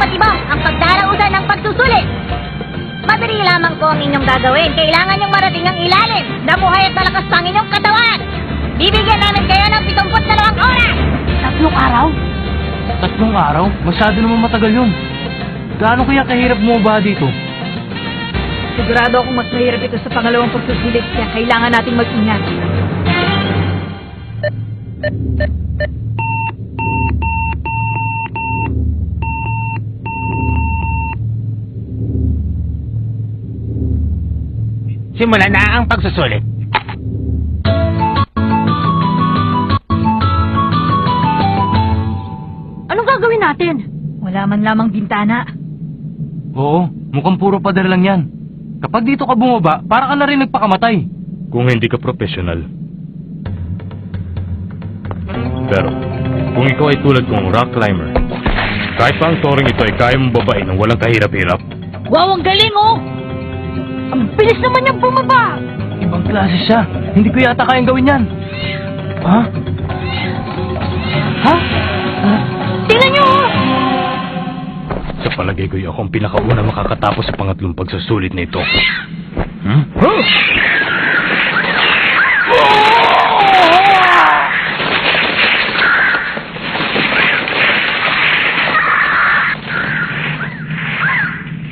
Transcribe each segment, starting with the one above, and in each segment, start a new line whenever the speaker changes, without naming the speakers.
ipatibok ang pagdarausan ng pagsusulit. Madali lamang po ang inyong gagawin. Kailangan niyong marating ang ilalim. Damuhay at malakas pang inyong katawan. Bibigyan namin kayo ng 72 oras.
3 araw?
3 araw? Masyado naman matagal yun. Gaano kaya kahirap bumaba dito?
Sigurado akong mas mahirap ito sa pangalawang pagsusulit, kaya kailangan nating mag-ingat.
Simulan na ang pagsusulit.
Anong gagawin natin? Wala man lamang bintana.
Oo, mukhang puro pader lang yan. Kapag dito ka bumaba, para ka na rin nagpakamatay.
Kung hindi ka professional. Pero, kung ikaw ay tulad kong rock climber, kahit pa ang toring ito ay kaya mong babain ng walang kahirap-hirap.
Wow, ang galing oh! Ang bilis naman niyang bumaba!
Ibang klase siya. Hindi ko yata kayang gawin yan. Ha? Ha?
Tingnan niyo oh!
Sa palagay ko ako ang pinakauna makakatapos sa pangatlong pagsusulit na ito. Hmm?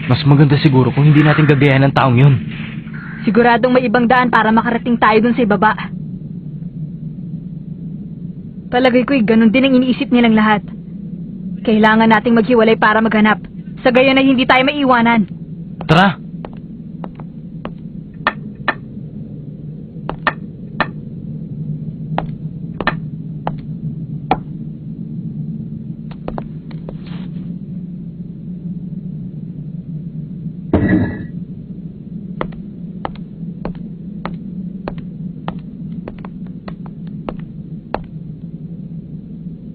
Mas maganda siguro kung hindi natin gagayahin ng taong yun.
Siguradong may ibang daan para makarating tayo dun sa ibaba. Palagay ko'y ganun din ang iniisip nilang lahat. Kailangan nating maghiwalay para maghanap. Sa gayon ay hindi tayo maiwanan.
Tara!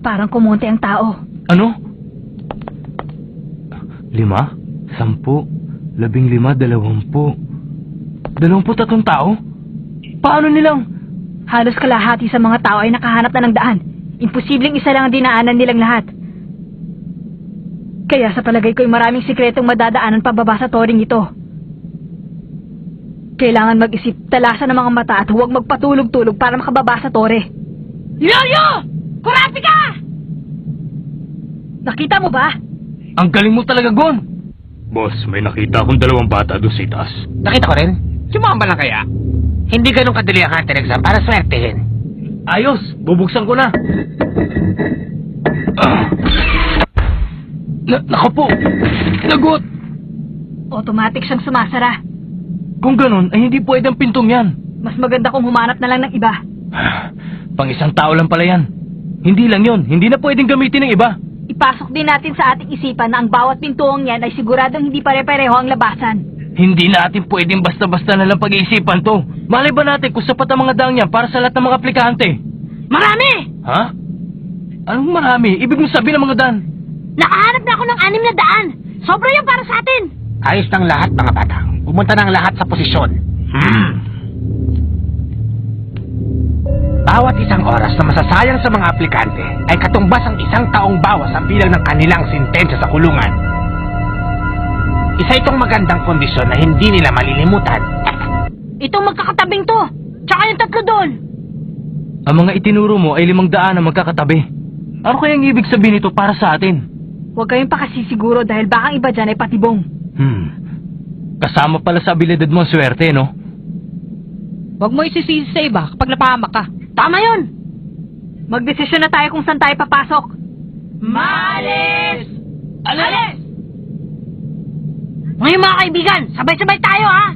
Parang kumonti ang tao.
Ano? 5, 10, 15, 20. 23 tao? Paano nilang?
Halos kalahati sa mga tao ay nakahanap na ng daan. Imposibleng isa lang ang dinaanan nilang lahat. Kaya sa palagay ko'y maraming sikretong madadaanan pababa sa toring ito. Kailangan mag-isip, talasan ng mga mata at huwag magpatulog-tulog para makababa sa tore. Yoyo! Kurati ka! Nakita mo ba?
Ang galing mo talaga, Gon!
Boss, may nakita akong 2 bata doon sa itaas.
Nakita ko rin. Sumama lang kaya? Hindi ganun kadali ang hunter exam para swertehin.
Ayos! Bubuksan ko na! Naku po! Lagot!
Automatic siyang sumasara.
Kung ganun, ay hindi pwede ang pintong yan.
Mas maganda kung humanap na lang ng iba.
Pang isang tao lang pala yan. Hindi lang yon, hindi na pwedeng gamitin ng iba.
Ipasok din natin sa ating isipan na ang bawat pintuong yan ay siguradong hindi pare-pareho ang labasan.
Hindi natin pwedeng basta-basta na lang pag-iisipan to. Malay ba natin kung sapat ang mga daang yan para sa lahat ng mga aplikante?
Marami!
Ha? Anong marami? Ibig mong sabihin ng mga daan?
Nakahanap na ako ng 6 na daan. Sobra yan para sa atin.
Ayos ng lahat, mga bata. Pumunta ng lahat sa posisyon. Bawat isang oras na masasayang sa mga aplikante ay katumbas ang 1 taong bawas ang bilang ng kanilang sintensya sa kulungan. Isa itong magandang kondisyon na hindi nila malilimutan.
Itong magkakatabing to. Tsaka yung 3 doon.
Ang mga itinuro mo ay 500 na magkakatabi. Ano kayang ibig sabihin nito para sa atin?
Huwag kayong pakasisiguro dahil baka ang iba dyan ay patibong.
Kasama pala sa abilidad mo ang swerte, no?
Huwag mo isisisi sa iba kapag napahamak ka. Tama yun! Magdesisyon na tayo kung saan tayo papasok. Malis! Alis! Ngayon mga kaibigan, sabay-sabay tayo ha!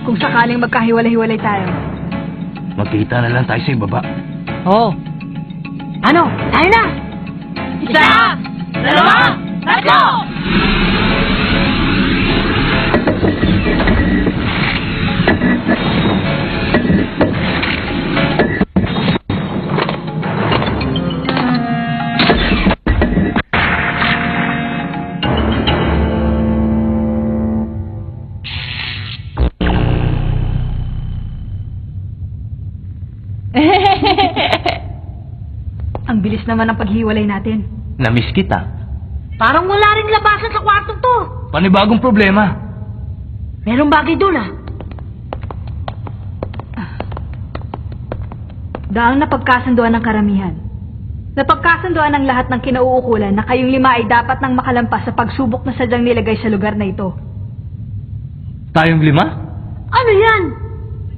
Kung sakaling magkahiwalay-hiwalay tayo.
Magkita na lang tayo sa ibaba.
Oo. Ano? Tayo na! 1, 2, 3! Ang bilis naman ng paghiwalay natin.
Namiss kita.
Parang wala rin labasan sa kwartong to.
Panibagong problema.
Merong bagay doon Daang napagkasunduan ng karamihan. Napagkasunduan ng lahat ng kinauukulan na kayong 5 ay dapat nang makalampas sa pagsubok na sadyang nilagay sa lugar na ito.
Tayong 5?
Ano yan?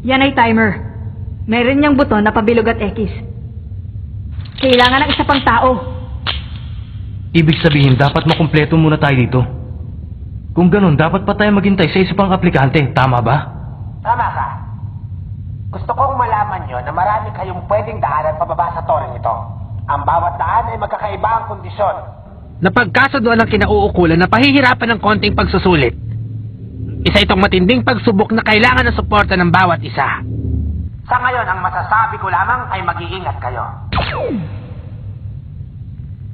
Yan ay timer. Meron niyang buton na pabilog at X. Kailangan ng isa pang tao.
Ibig sabihin, dapat makumpleto muna tayo dito. Kung ganun, dapat pa tayo maghintay sa isa pang aplikante. Tama ba?
Tama ka. Gusto kong malaman nyo na marami kayong pwedeng daanan pababa sa toreng ito. Ang bawat daan ay magkakaiba ang kondisyon. Napagkasunduan ng kinauukulan na pahihirapan ng konting pagsusulit. Isa itong matinding pagsubok na kailangan ng suporta ng bawat isa. Sa ngayon, ang masasabi ko lamang ay mag-iingat kayo.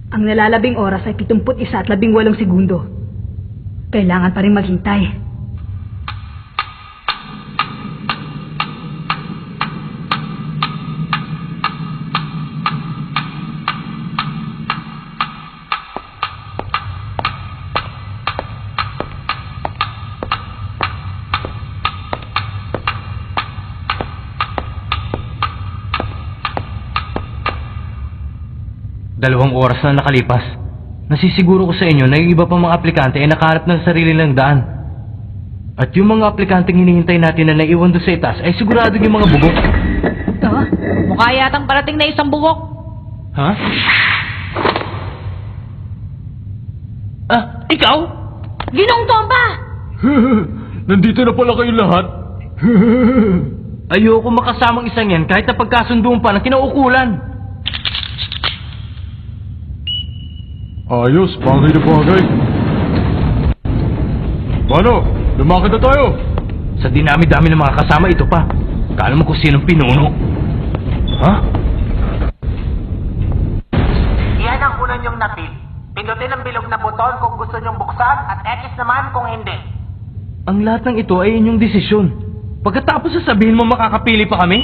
Ang nalalabing oras ay 71 at 18 segundo. Kailangan pa rin maghintay.
Dalawang oras na nakalipas. Nasisiguro ko sa inyo na yung iba pang mga aplikante ay nakaharap ng sarili lang daan. At yung mga aplikanteng hinihintay natin na naiwan doon sa itaas ay sigurado yung mga bugok.
Mukha yatang parating na isang bugok.
Ha? Ah, ikaw?
Ginong Tomba!
Nandito na pala kayo lahat. Ayoko makasamang isang yan kahit na pagkasunduan pa ng kinaukulan.
Ayos, bagay na bagay. Paano? Lumakad na tayo.
Sa dinami-dami ng mga kasama, ito pa. Kala mo kung sinong pinuno. Ha?
Iyan ang una nyong napil. Pindutin ang bilog na buton kung gusto nyong buksan at X naman kung hindi.
Ang lahat ng ito ay inyong desisyon. Pagkatapos sasabihin mo makakapili pa kami?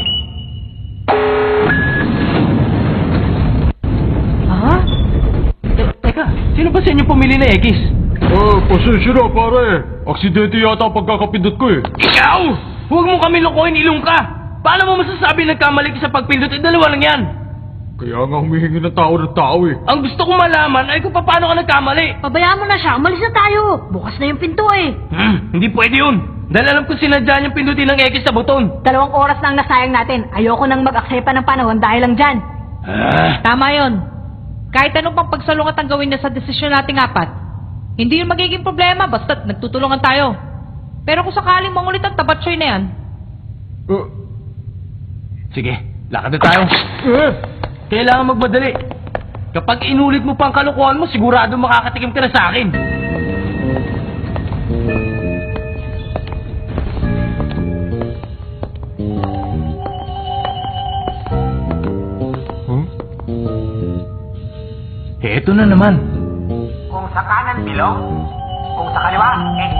Ha?
Teka, sino ba sa inyo pumili na X?
Pasensya na pare. Aksidente yata ang pagkakapindot ko eh.
Ikaw! Huwag mo kami lokohin, ilong ka! Paano mo masasabi nagkamali ka sa pagpindot? Dalawa lang yan!
Kaya nga humihingi ng tao eh.
Ang gusto kong malaman ay kung paano ka nagkamali.
Pabayaan mo na siya. Umalis na tayo. Bukas na yung pinto
Hindi pwede yun. Dahil alam ko sinadya niyang pindutin ng X sa buton.
2 oras na ang nasayang natin. Ayoko nang mag-aksepa ng panahon dahil lang dyan.
Tama yon. Kahit anong pang pagsalungat ang gawin na sa desisyon nating 4, hindi yun magiging problema basta't nagtutulungan tayo. Pero kung sakaling mangulit ang tabatsoy na yan,
Sige, lakad na tayo. Kailangan magmadali. Kapag inulit mo pa ang kalokohan mo, sigurado makakatikim ka na sa akin. Eto na naman.
Kung sa kanan bilog, kung sa kaliwa, X.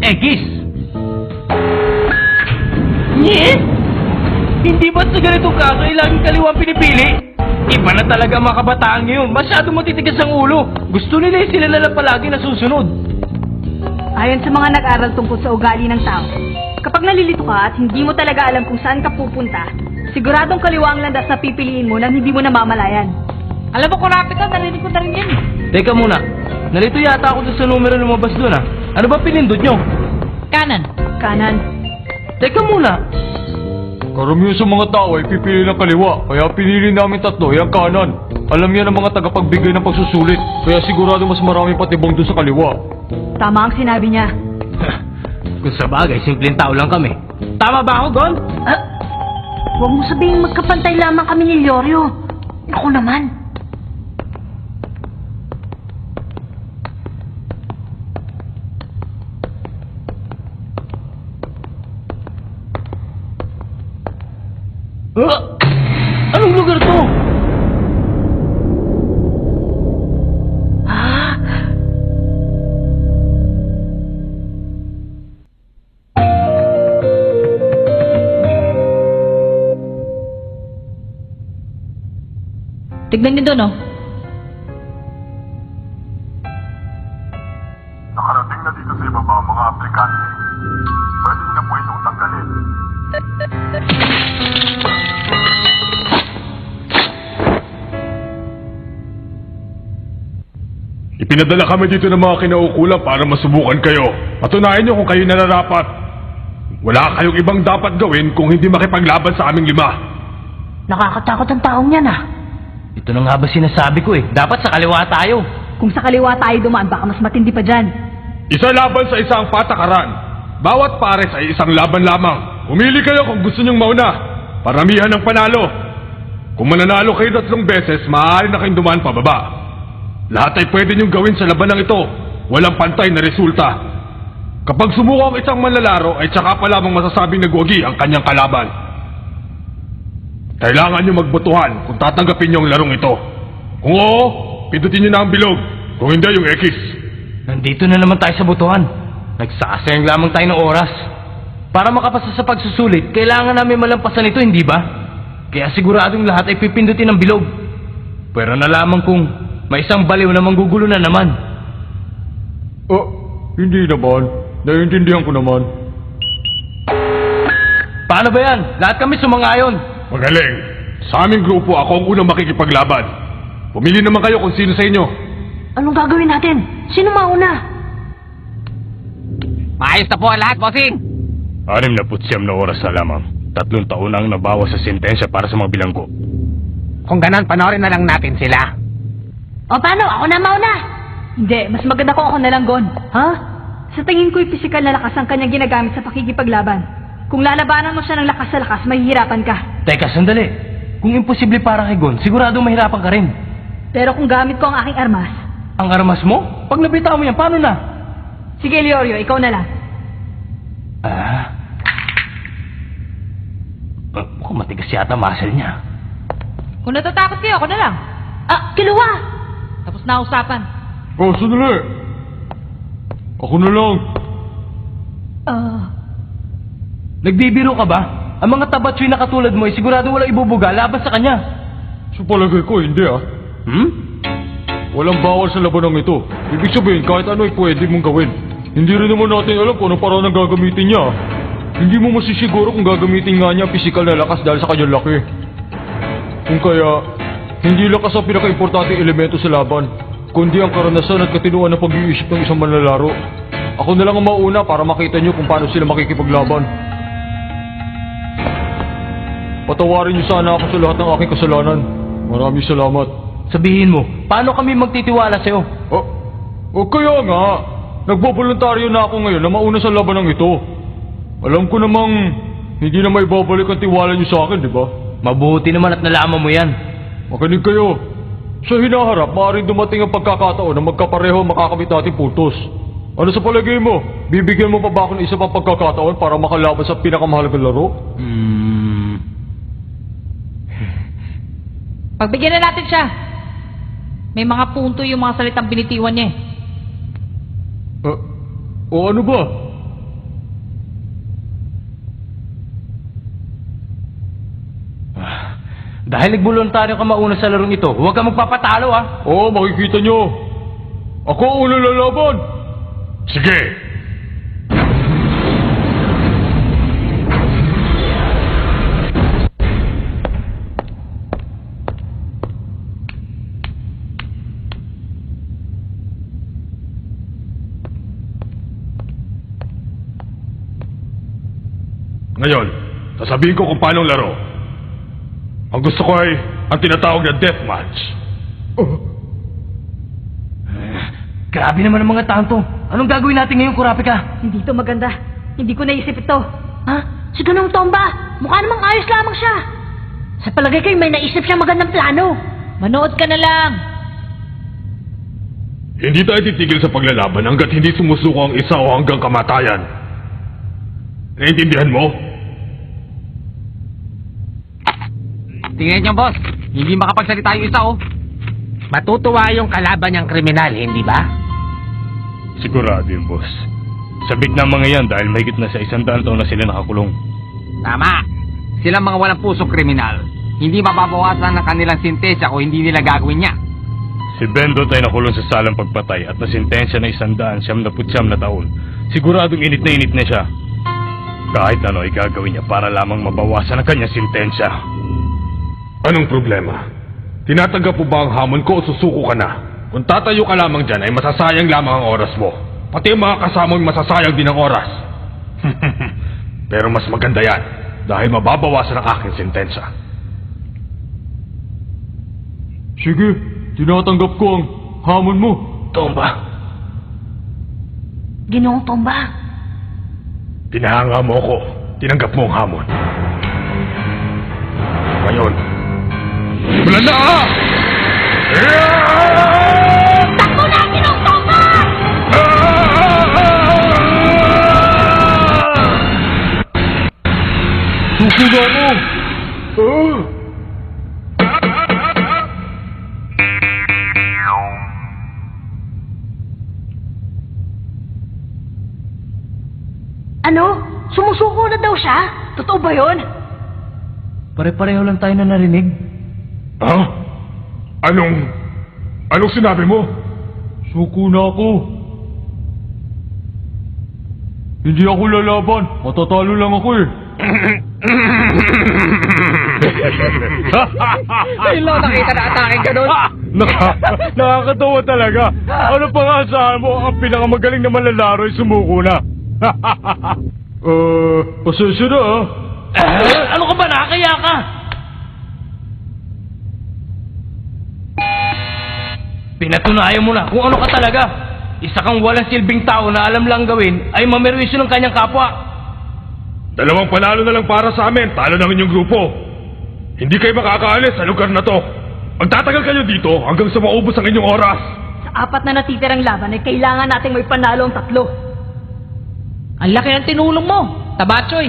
X! Nye? Hindi ba sa ganitong kaso ay laging kaliwang pinipili? Iba na talaga mga kabataan ngayon. Masyado matitigas ang ulo. Gusto nila yung sila na lang palagi nasusunod.
Ayon sa mga nag-aral tungkol sa ugali ng tao, kapag nalilito ka at hindi mo talaga alam kung saan ka pupunta, siguradong kaliwa ang landas na pipiliin mo nang hindi mo namamalayan.
alam mo kung rapid ka, narinig ko na rin yan.
Teka muna. Nalito yata ako doon sa numero lumabas doon ah. Ano ba pinindot nyo?
Kanan.
Kanan.
Teka muna.
Karamihan sa mga tao ay pipili ng kaliwa, kaya pinili namin 3 yung kanan. Alam yan ang mga tagapagbigay ng pagsusulit, kaya sigurado mas marami patibong doon sa kaliwa.
Tama ang sinabi niya.
Kung sa bagay, simpleng tao lang kami. Tama ba ako, Gon?
Huwag mo sabihin magkapantay lamang kami ni Leorio. Ako naman.
Anong lugar to?
Tignan niyo doon, oh.
Ipinadala kami dito ng mga kinaukulan para masubukan kayo. Patunayan nyo kung kayo nararapat. Wala kayong ibang dapat gawin kung hindi makipaglaban sa aming 5.
Nakakatakot ang taong yan ah.
Ito na nga ba sinasabi ko eh. Dapat sa kaliwa tayo.
Kung sa kaliwa tayo dumaan, baka mas matindi pa dyan.
Isa laban sa isang patakaran. Bawat pares ay isang laban lamang. Umili kayo kung gusto nyong mauna. Paramihan ng panalo. Kung mananalo kayo 3 beses, maaari na kayong dumaan pababa. Lahat ay pwede nyong gawin sa labanang ito. Walang pantay na resulta. Kapag sumuko ang isang manlalaro, ay tsaka pa lamang masasabing nagwagi ang kanyang kalaban. Kailangan nyo magbotohan kung tatanggapin nyo ang larong ito. Kung oo, pindutin nyo na ang bilog. Kung hindi, yung X.
Nandito na naman tayo sa botohan. Nagsasayang lamang tayo ng oras. Para makapasa sa pagsusulit, kailangan namin malampasan ito, hindi ba? Kaya siguradong lahat ay pipindutin ng bilog. Pero na lamang kung may isang baliw na manggugulo na naman.
Oh, hindi naman. Naiintindihan ko naman.
Paano ba yan? Lahat kami sumangayon.
Magaling. Sa aming grupo, ako ang unang makikipaglaban. Pumili naman kayo kung sino sa inyo.
Anong gagawin natin? Sino mauna?
Maayos na po ang lahat, bossing!
69 na oras na lamang. 3 taon ang nabawas sa sentensya para sa mga bilanggo.
Kung ganon, panoorin na lang natin sila.
O paano? Ako na mauna! Hindi, mas maganda kung ako nalanggon. Ha? Sa tingin ko'y pisikal na lakas ang kanyang ginagamit sa pakikipaglaban. Kung lalabanan mo siya ng lakas sa lakas, mahihirapan ka.
Teka, sandali. Kung imposible para kay Gon, siguradong mahirapan ka rin.
Pero kung gamit ko ang aking armas...
Ang armas mo? Pag nabitaw mo yan, paano na?
Sige, Leorio, ikaw na lang.
Mukhang matigas yata muscle niya.
Kung natatakot kayo, ako na lang.
Kiluwa!
Tapos na usapan.
Oh, sandali. Ako na lang.
Nagbibiro ka ba? Ang mga tabatsoy na katulad mo ay siguradong walang ibubuga laban sa kanya.
Sa palagay ko, hindi ah. Walang bawal sa labanang ito. Ibig sabihin, kahit ano ay pwede mong gawin. Hindi rin naman natin alam kung anong paraan ang gagamitin niya. Hindi mo masisiguro kung gagamitin nga niya ang pisikal na lakas dahil sa kanyang laki. Kung kaya, hindi lakas ang pinaka-importanting elemento sa laban, kundi ang karanasan at katinuan ng pag-iisip ng isang manlalaro. Ako na lang ang mauna para makita niyo kung paano sila makikipaglaban. Patawarin niyo sana ako sa lahat ng aking kasalanan. Maraming salamat.
Sabihin mo, paano kami magtitiwala sa'yo?
Kaya nga, nagboboluntaryo na ako ngayon na mauna sa labanang ito. Alam ko namang hindi na may babalik ang tiwala niyo sa akin, di ba?
Mabuti naman at nalaman mo yan.
Makinig kayo. Sa hinaharap, maaaring dumating ang pagkakataon na magkapareho ang makakamit natin puntos. Ano sa palagay mo? Bibigyan mo pa ba ako ng isa pang pagkakataon para makalaban sa pinakamahalagang laro?
Pagbigyan na natin siya. May mga punto yung mga salitang binitiwan niya eh.
O ano ba?
Dahil nagboluntaryo ka mauna sa larong ito, huwag ka magpapatalo ah.
Oo, makikita nyo. Ako ang unang lalaban. Sige. Ngayon, sasabihin ko kung paano ang laro. Ang gusto ko ay ang tinatawag na deathmatch.
Grabe naman ang mga tanto. Anong gagawin natin ngayon, Kurapika?
Hindi to maganda. Hindi ko naisip ito. Ha? Si Ganong Tomba! Mukha namang ayos lamang siya. Sa palagay ko may naisip siya magandang plano.
Manood ka na lang.
Hindi tayo titigil sa paglalaban hanggat hindi sumusuko ang isa o hanggang kamatayan. Naintindihan mo?
Tingnan niyo, boss. Hindi makapagsalita yung isa, oh. Matutuwa yung kalaban niyang kriminal, hindi ba?
Sigurado yun, boss. Sabik na mga yan dahil mahigit na sa 100 taon na sila nakakulong.
Tama. Silang mga walang pusong kriminal. Hindi mababawasan ng kanilang sintensya kung hindi nila gagawin niya.
Si Bendot ay nakulong sa salang pagpatay at nasintensya na 199 na taon. Siguradong init na siya. Kahit ano ay gagawin niya para lamang mabawasan ang kanyang sintensya. Anong problema? Tinatanggap mo ba ang hamon ko o susuko ka na? Kung tatayo ka lamang dyan ay masasayang lamang ang oras mo. Pati ang mga kasama mo masasayang din ang oras. Pero mas maganda yan dahil mababawasan ang aking sentensya. Sige, tinatanggap ko ang hamon mo.
Tomba,
Ginoong Tomba.
Tinahanga mo ako. Tinanggap mo ang hamon. Ngayon, simulan na!
Takbo na, Ginoong Tomba!
Suko na ako!
Ano? Sumusuko na daw siya? Totoo ba yun?
pare-pareho lang tayo na narinig.
Ha? Anong sinabi mo? Suko na ako. Hindi ako lalaban. Matatalo lang ako eh.
Kailan nakita na atake ka doon?
Nakakatawa talaga. Ano pa nga asahan mo? Ang pinakamagaling na manlalaro ay sumuko na. Pasensya na ah.
Ano ka ba? Nakakaya ka? Pinatunayan mo na kung ano ka talaga. Isa kang walang silbing tao na alam lang gawin ay mamerwisyo ng kanyang kapwa.
Dalawang panalo na lang para sa amin. Talo ng inyong grupo. Hindi kayo makakaalis sa lugar na to. Magtatagal kayo dito hanggang sa maubos ang inyong oras.
Sa 4 na natitirang laban ay kailangan nating may panalo ang 3.
Ang laki ng tinulong mo, Tabachoy.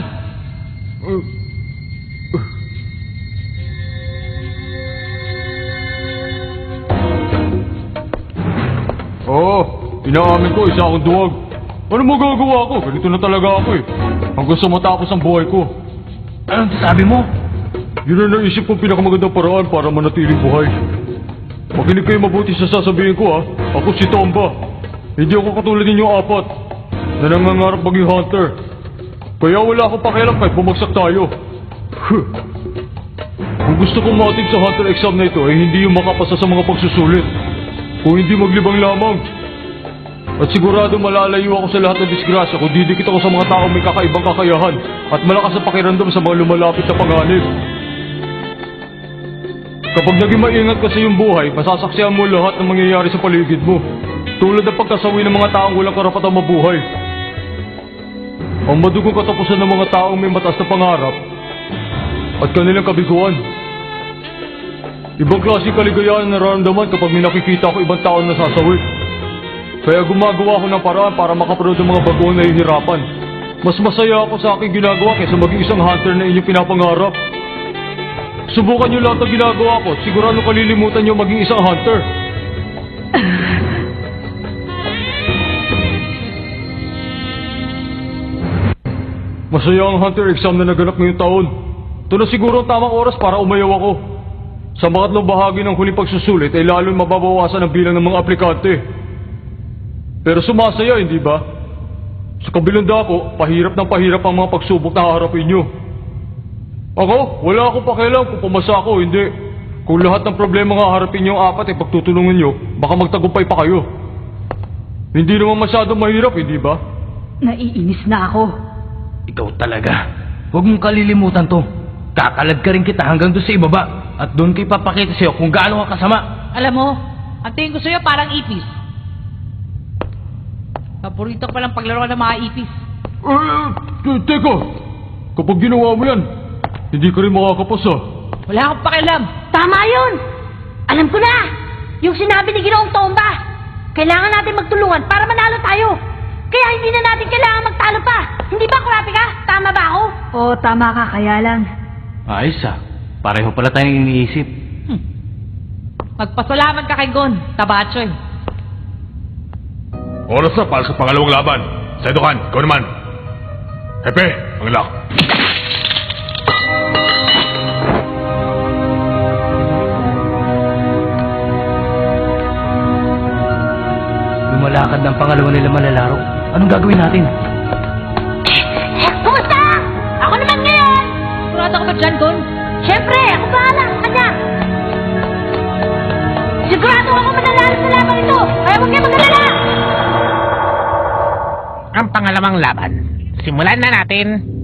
Inaamin ko, isa akong duwag. Ano magagawa ko? Ganito na talaga ako eh. Hanggang sa matapos ang buhay ko.
Anong sasabi mo?
Yun ang naisip kong pinakamagandang paraan para manatiling buhay. Makinig kayo mabuti sa sasabihin ko ha. Ako si Tomba. Hindi ako katulad ninyong 4 na nangangarap maging hunter. Kaya wala akong pakialam kahit bumagsak tayo. Kung gusto kong matig sa hunter exam na ito ay hindi yung makapasa sa mga pagsusulit. Kung hindi maglibang lamang. At sigurado malalayo ako sa lahat ng disgrasya kung didikit ako sa mga taong may kakaibang kakayahan at malakas na pakiramdam sa mga lumalapit na panganib. Kapag naging maingat ka sa iyong buhay, masasaksihan mo lahat ng mangyayari sa paligid mo. Tulad ng pagkasawi ng mga taong walang karapatang mabuhay. Ang madugong katapusan ng mga taong may mataas na pangarap at kanilang kabiguan. Ibang klaseng kaligayahan na nararamdaman kapag may nakikita ko ibang taong nasasawi. Kaya gumagawa ko ng paraan para makaprood ng mga bagoong nahihirapan. Mas masaya ako sa aking ginagawa kaysa maging isang hunter na inyong pinapangarap. Subukan niyo lahat ng ginagawa ko at sigurado kalilimutan niyo maging isang hunter. Masaya ang hunter exam na naganap ngayong taon. Ito na siguro ang tamang oras para umayaw ako. Sa pangatlong bahagi ng huling pagsusulit ay lalo mababawasan ang bilang ng mga aplikante. Pero sumasaya, hindi ba? Sa kabilang dako, pahirap ng pahirap ang mga pagsubok na haharapin nyo. Ako, wala akong pakialam kung pumasa ako o hindi. Kung lahat ng problema nga harapin nyo ang 4 ay pagtutulungan nyo, baka magtagumpay pa kayo. Hindi naman masyadong mahirap, hindi ba?
Naiinis na ako.
Ikaw talaga. Huwag mong kalilimutan to. Kakalad ka rin kita hanggang doon sa ibaba. At doon ko ipapakita sa'yo kung gaano ka kasama.
Alam mo, ang tingin ko sa'yo parang ipis. Paborito ko palang paglaro ng mga ipis.
Teka! Kapag ginawa mo yan, hindi ka rin makakapasa.
Wala akong pakialam.
Tama yun! Alam ko na! Yung sinabi ni Ginoong Tomba! Kailangan natin magtulungan para manalo tayo! Kaya hindi na natin kailangan magtalo pa! Hindi ba, Kurapika? Tama ba ako?
Oo, tama ka, kaya lang.
Ayos ah. Pareho pala tayong iniisip.
Magpasalamat ka kay Gon, Tabachoy.
Oras na para sa pangalawang laban. Sa Edukan, ikaw naman. Hepe, ang lock.
Lumalakad ng pangalawa nila malalaro. Anong gagawin natin?
Kumusta? Ako naman ngayon!
Sigurado ka ba dyan, Gon?
Siyempre, ako bahala sa kanya! Sigurado ako mananalo sa laban huwag kayo mag-alala!
Ang pangalawang laban. Simulan na natin.